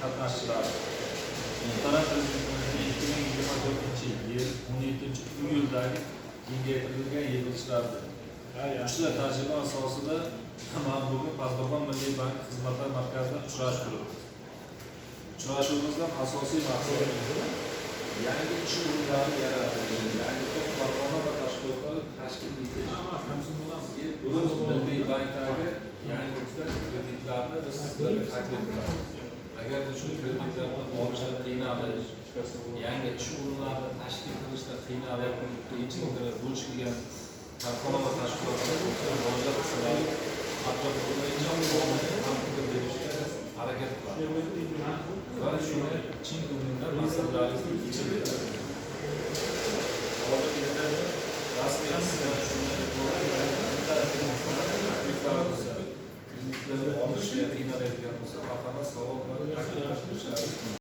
qatnashchilari. Muhtaram Prezidentimiz 2024-yil 17-iyuldagi kengaytirilgan yig'ilishlarda uchta tajriba asosida mana bugun Pastdarg'om Milliy bank xizmatlar markazida uchrashtirdik. Uchrashuvimizdan asosiy maqsad yangi ish o'rinlari yaratish, yangi korxona va tashkilotlar tashkil etish. Biz Milliy bankdagi yangi kreditlarni biz sizlarga taklif qilamiz. Agar shu kreditlarni olishda qiynalish, yangi ish o'rinlarini tashkil qilishda qiynalib, qiyinchiliklar duch kelgan korxona va tashkilotlar murojaat qilsalar, atrofida berishga harakat qilamiz. Va shuni chin ko'ngildan masalalaringizni yechib rasmiy kreditlarni olishga qiynaladigan bo'lsa, faqat savol bilan